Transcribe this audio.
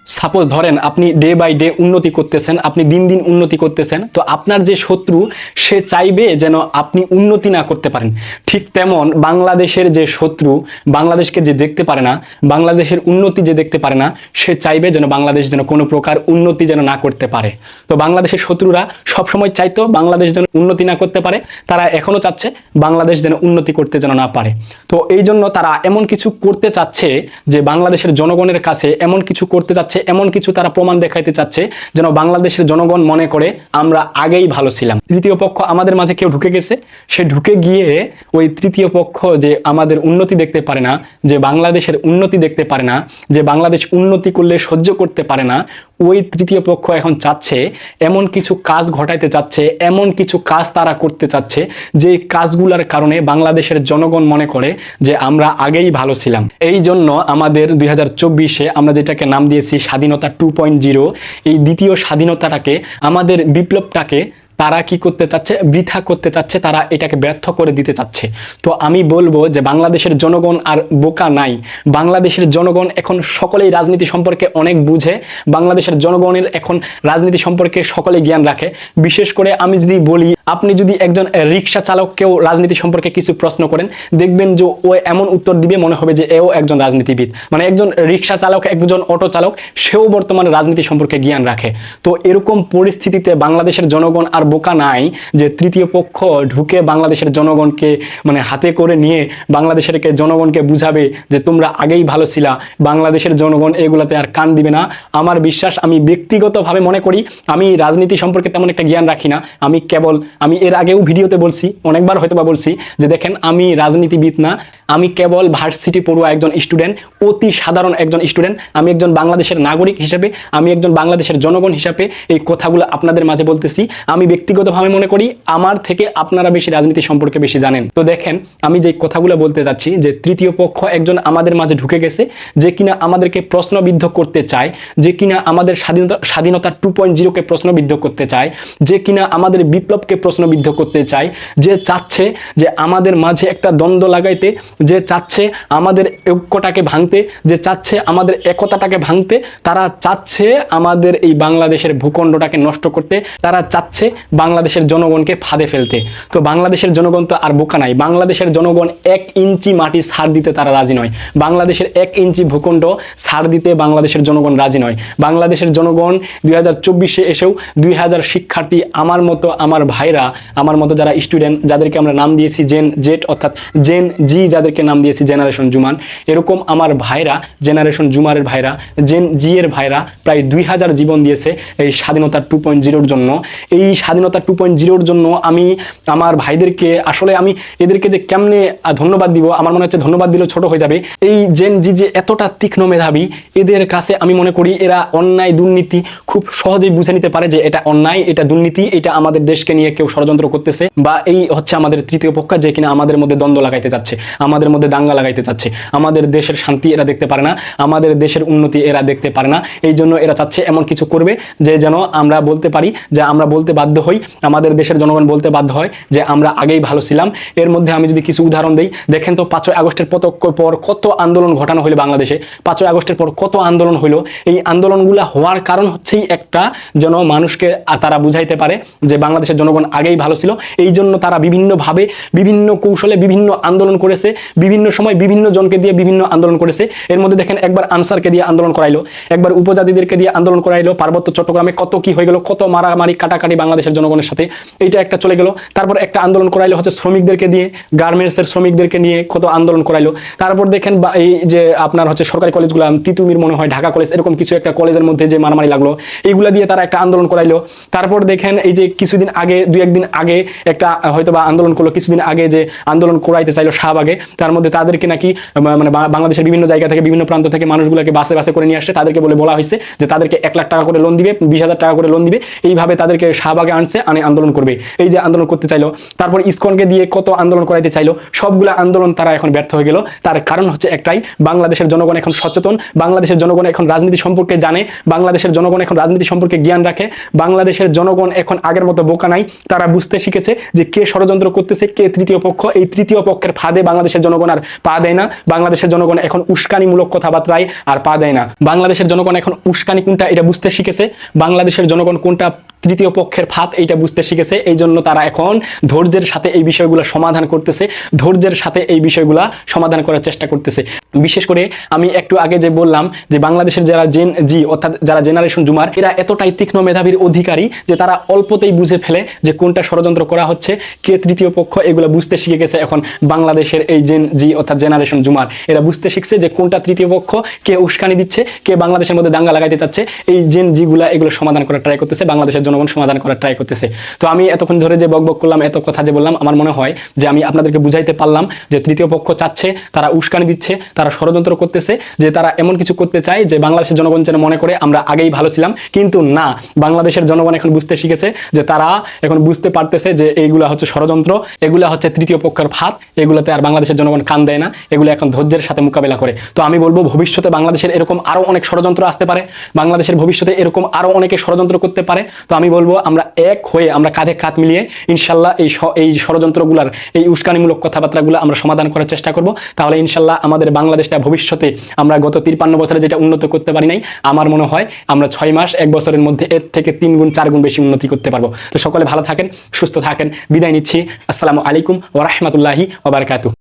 Suppose ধরেন আপনি day by day উন্নতি করতেছেন, আপনি দিন দিন উন্নতি করতেছেন, তো আপনার যে শত্রু সে চাইবে যেন আপনি উন্নতি না করতে পারেন। ঠিক তেমন বাংলাদেশের যে শত্রু, বাংলাদেশকে যে দেখতে পারে না, বাংলাদেশের উন্নতি যে দেখতে পারে না, সে চাইবে যেন বাংলাদেশ যেন কোনো প্রকার উন্নতি যেন না করতে পারে। তো বাংলাদেশের শত্রুরা সবসময় চাইতো বাংলাদেশ যেন উন্নতি না করতে পারে, তারা এখনো চাচ্ছে বাংলাদেশ যেন উন্নতি করতে যেন না পারে। তো এই জন্য তারা এমন কিছু করতে চাচ্ছে যে বাংলাদেশের জনগণের কাছে এমন কিছু করতে চাচ্ছে, এমন কিছু তারা প্রমাণ দেখাইতে চাচ্ছে যেন বাংলাদেশের জনগণ মনে করে আমরা আগেই ভালো ছিলাম। তৃতীয় পক্ষ আমাদের মাঝে কেউ ঢুকে গেছে, সে ঢুকে গিয়ে ওই তৃতীয় পক্ষ যে আমাদের উন্নতি দেখতে পারে না, যে বাংলাদেশের উন্নতি দেখতে পারে না, যে বাংলাদেশ উন্নতি করলে সহ্য করতে পারে না, ওই তৃতীয় পক্ষ এখন চাচ্ছে এমন কিছু কাজ ঘটাইতে চাচ্ছে, এমন কিছু কাজ তারা করতে চাচ্ছে যে কাজগুলোর কারণে বাংলাদেশের জনগণ মনে করে যে আমরা আগেই ভালো ছিলাম। এই জন্য আমাদের 2024-এ আমরা যেটাকে নাম দিয়েছি স্বাধীনতা 2.0, এই দ্বিতীয় স্বাধীনতাটাকে, আমাদের বিপ্লবটাকে তারা কি করতে চাচ্ছে, বৃথা করতে চাচ্ছে, তারা এটাকে ব্যর্থ করে দিতে চাচ্ছে। তো আমি বলবো যে বাংলাদেশের জনগণ আর বোকা নাই। বাংলাদেশের জনগণ এখন সকলেই রাজনীতি সম্পর্কে অনেক বুঝে, বাংলাদেশের জনগণের এখন রাজনীতি সম্পর্কে সকলে জ্ঞান রাখে। বিশেষ করে আমি যদি বলি, আপনি যদি একজন রিক্সা চালককেও রাজনীতি সম্পর্কে কিছু প্রশ্ন করেন, দেখবেন যে ও এমন উত্তর দিবে মনে হবে যে এও একজন রাজনীতিবিদ। মানে একজন রিক্সা চালক, একজন অটো চালক, সেও বর্তমানে রাজনীতি সম্পর্কে জ্ঞান রাখে। তো এরকম পরিস্থিতিতে বাংলাদেশের জনগণ আর বোকা নাই যে তৃতীয় পক্ষ ঢুকে বাংলাদেশের জনগণকে মানে হাতে করে নিয়ে বাংলাদেশের জনগণকে বুঝাবে যে তোমরা আগেই ভালো ছিলা। বাংলাদেশের জনগণ এগুলাতে আর কান দিবে না। আমার বিশ্বাস, আমি ব্যক্তিগতভাবে মনে করি, আমি রাজনীতি সম্পর্কে তেমন একটা জ্ঞান রাখি না। আমি এর আগেও ভিডিওতে বলছি, অনেকবার হয়তো বা বলছি যে দেখেন আমি রাজনীতিবিদ না, আমি কেবল ভার্সিটি পড়ুয়া একজন স্টুডেন্ট, অতি সাধারণ একজন স্টুডেন্ট। আমি একজন বাংলাদেশের নাগরিক হিসেবে, আমি একজন বাংলাদেশের জনগণ হিসেবে এই কথাগুলো আপনাদের মাঝে বলতেছি। আমি ব্যক্তিগতভাবে মনে করি আমার থেকে আপনারা বেশি রাজনীতি সম্পর্কে বেশি জানেন। তো দেখেন আমি যে কথাগুলো বলতে যাচ্ছি, যে তৃতীয় পক্ষ একজন আমাদের মাঝে ঢুকে গেছে, যে কিনা আমাদেরকে প্রশ্নবিদ্ধ করতে চায়, যে কিনা আমাদের স্বাধীনতা 2.0-কে প্রশ্নবিদ্ধ করতে চায়, যে কিনা আমাদের বিপ্লবকে প্রশ্নবিদ্ধ করতে চায়, যে চাচ্ছে যে আমাদের মাঝে একটা দ্বন্দ্ব লাগাইতে, যে চাচ্ছে আমাদের ঐক্যটাকে ভাঙতে, যে চাচ্ছে আমাদের একতাটাকে ভাঙতে। তারা চাচ্ছে আমাদের এই বাংলাদেশের ভূখণ্ডটাকে নষ্ট করতে, তারা চাচ্ছে বাংলাদেশের জনগণকে ফাঁদে ফেলতে। তো বাংলাদেশের জনগণ তো আর বোকা নাই। বাংলাদেশের জনগণ 1 ইঞ্চি মাটি ছাড় দিতে তারা রাজি নয়। বাংলাদেশের 1 ইঞ্চি ভূখণ্ড ছাড় দিতে বাংলাদেশের জনগণ রাজি নয়। বাংলাদেশের জনগণ 2024-এ এসেও 2000 শিক্ষার্থী, আমার মতো, আমার ভাইরা, আমার মতো যারা স্টুডেন্ট, যাদেরকে আমরা নাম দিয়েছি জেন জেড, অর্থাৎ জেন জি, যাদেরকে নাম দিয়েছি জেনারেশন জুমান, এরকম আমার ভাইরা, জেনারেশন জুমারের ভাইরা, জেন জি এর ভাইরা প্রায় 2000 জীবন দিয়েছে এই স্বাধীনতা 2.0-র জন্য। এই স্বাধীনতা 2.0-র জন্য আমি আমার ভাইদেরকে, আসলে আমি এদেরকে যে কেমনে ধন্যবাদ দিব, আমার মনে হচ্ছে ধন্যবাদ দিলেও ছোট হয়ে যাবে। এই জেন জি যে এতটা তীক্ষ্ণ মেধাবী, এদের কাছে আমি মনে করি এরা অন্যায় দুর্নীতি খুব সহজেই বুঝে নিতে পারে যে এটা অন্যায়, এটা দুর্নীতি, এটা আমাদের দেশকে নিয়ে কেউ ষড়যন্ত্র করতেছে, বা এই হচ্ছে আমাদের তৃতীয় পক্ষ যে কিনা আমাদের মধ্যে দ্বন্দ্ব লাগাইতে যাচ্ছে, আমাদের মধ্যে দাঙ্গা লাগাইতে চাচ্ছে। আমাদের দেশের শান্তি এরা দেখতে পারে না, আমাদের দেশের উন্নতি এরা দেখতে পারে না। এই জন্য এরা চাচ্ছে এমন কিছু করবে যে যেন আমরা বলতে পারি, যে আমরা বলতে বাধ্য হই, আমাদের দেশের জনগণ বলতে বাধ্য হয় যে আমরা আগেই ভালো ছিলাম। এর মধ্যে আমি যদি কিছু উদাহরণ দিই, দেখেন তো 5ই আগস্টের পর কত আন্দোলন ঘটানো হলো বাংলাদেশে। 5ই আগস্টের পর কত আন্দোলন হইলো। এই আন্দোলনগুলো হওয়ার কারণ হচ্ছেই একটা, যেন মানুষকে তারা বুঝাইতে পারে যে বাংলাদেশের জনগণ আগেই ভালো ছিল। এই জন্য তারা বিভিন্নভাবে, বিভিন্ন কৌশলে বিভিন্ন আন্দোলন করেছে, বিভিন্ন সময় বিভিন্ন জনকে দিয়ে বিভিন্ন আন্দোলন করেছে। এর মধ্যে দেখেন একবার আনসারকে দিয়ে আন্দোলন করাইলো, একবার উপজাতিদেরকে দিয়ে আন্দোলন করাইলো, পার্বত্য চট্টগ্রামে কত কি হয়ে গেল, কত মারামারি কাটাকাটি বাংলাদেশের জনগণের সাথে, এইটা একটা চলে গেল। তারপর একটা আন্দোলন করাইলো হচ্ছে শ্রমিকদেরকে দিয়ে, গার্মেন্টসের শ্রমিকদেরকে নিয়ে কত আন্দোলন করাইলো। তারপর দেখেন এই যে আপনার হচ্ছে সরকারি কলেজগুলো, তিতুমির মনে হয় ঢাকা কলেজ, এরকম কিছু একটা কলেজের মধ্যে যে মারামারি লাগলো, এইগুলা দিয়ে তারা একটা আন্দোলন করাইলো। তারপর দেখেন এই যে কিছুদিন আগে, 2-1 দিন আগে একটা হয়তো বা আন্দোলন করলো, কিছুদিন আগে যে আন্দোলন করাইতে চাইলো শাহবাগে, তার মধ্যে তাদেরকে নাকি মানে বাংলাদেশের বিভিন্ন জায়গা থেকে, বিভিন্ন প্রান্ত থেকে মানুষগুলোকে বাসে বাসে করে নিয়ে আসছে, তাদেরকে বলা হয়েছে যে তাদেরকে 1 লাখ টাকা করে লোন দিবে, 20,000 টাকা করে লোন দিবে। এইভাবে তাদেরকে শাহবাগে আনছে। আনছে, আনে আন্দোলন করবে। এই যে আন্দোলন করতে চাইলো, তারপর ইসকনকে দিয়ে কত আন্দোলন করাইতে চাইলো, সবগুলো আন্দোলন তারা এখন ব্যর্থ হয়ে গেল। তার কারণ হচ্ছে একটাই, বাংলাদেশের জনগণ এখন সচেতন, বাংলাদেশের জনগণ এখন রাজনীতি সম্পর্কে জানে, বাংলাদেশের জনগণ এখন রাজনীতি সম্পর্কে জ্ঞান রাখে, বাংলাদেশের জনগণ এখন আগের মতো বোকা নাই, তারা বুঝতে শিখেছে যে কে ষড়যন্ত্র করতেছে, কে তৃতীয় পক্ষ। এই তৃতীয় পক্ষের ফাঁদে বাংলাদেশের জনগণ আর পা দেয় না, বাংলাদেশের জনগণ এখন উস্কানিমূলক কথাবার্তায় আর পা দেয় না। বাংলাদেশের জনগণ এখন উস্কানি কোনটা এটা বুঝতে শিখেছে, বাংলাদেশের জনগণ কোনটা তৃতীয় পক্ষের ফাঁদ এইটা বুঝতে শিখেছে। এই জন্য তারা এখন ধৈর্যের সাথে এই বিষয়গুলো সমাধান করতেছে, ধৈর্যের সাথে এই বিষয়গুলো সমাধান করার চেষ্টা করতেছে। বিশেষ করে আমি একটু আগে যে বললাম যে বাংলাদেশের যারা জেন জি অর্থাৎ যারা জেনারেশন জুমার, এরা এতটাই তীক্ষ্ণ মেধাবীর অধিকারী যে তারা অল্পতেই বুঝে ফেলে যে কোনটা ষড়যন্ত্র করা হচ্ছে, কে তৃতীয় পক্ষ, এগুলো বুঝতে শিখে গেছে এখন বাংলাদেশের এই জেন জি অর্থাৎ জেনারেশন জুমার। এরা বুঝতে শিখছে যে কোনটা তৃতীয় পক্ষ, কে উস্কানি দিচ্ছে, কে বাংলাদেশের মধ্যে দাঙ্গা লাগাইতে চাচ্ছে। এই জেন জিগুলা এগুলো সমাধান করার ট্রাই করতেছে, বাংলাদেশের জনগণ সমাধান করার ট্রাই করতেছে। তো আমি এতক্ষণ ধরে যে বকবক করলাম, এত কথা যে বললাম, আমার মনে হয় যে আমি আপনাদেরকে বুঝাইতে পারলাম যে তৃতীয় পক্ষ চাচ্ছে, তারা উস্কানি দিচ্ছে, তারা ষড়যন্ত্র করতেছে, যে তারা এমন কিছু করতে চায় যে বাংলাদেশের জনগণ যেন মনে করে আমরা আগেই ভালো ছিলাম। কিন্তু না, বাংলাদেশের জনগণ এখন বুঝতে শিখেছে যে তারা এখন বুঝতে পারতেছে যে এইগুলা হচ্ছে ষড়যন্ত্র, এগুলা হচ্ছে তৃতীয় পক্ষের ফাঁদ, এগুলাতে আর বাংলাদেশের জনগণ কান দেয় না, এগুলো এখন ধৈর্যের সাথে মোকাবেলা করে। তো আমি বলবো ভবিষ্যতে বাংলাদেশের এরকম আরো অনেক ষড়যন্ত্র আসতে পারে, বাংলাদেশের ভবিষ্যতে এরকম আরো অনেকে ষড়যন্ত্র করতে পারে। তো আমি বলবো আমরা এক হয়ে, আমরা কাঁধে কাঁধ মিলিয়ে ইনশাল্লাহ এই ষড়যন্ত্রগুলার, এই উস্কানিমূলক কথাবার্তাগুলো আমরা সমাধান করার চেষ্টা করব। তাহলে ইনশাল্লাহ আমাদের বাংলাদেশটা ভবিষ্যতে আমরা গত 53 বছরে যেটা উন্নত করতে পারি নাই, আমার মনে হয় আমরা 6 মাস 1 বছরের মধ্যে এর থেকে 3 গুণ 4 গুণ বেশি উন্নতি করতে পারবো। তো সকলে ভালো থাকেন, সুস্থ থাকেন, বিদায় নিচ্ছি। আসসালামু আলাইকুম ওয়া রাহমাতুল্লাহি ওয়া বারাকাতুহু।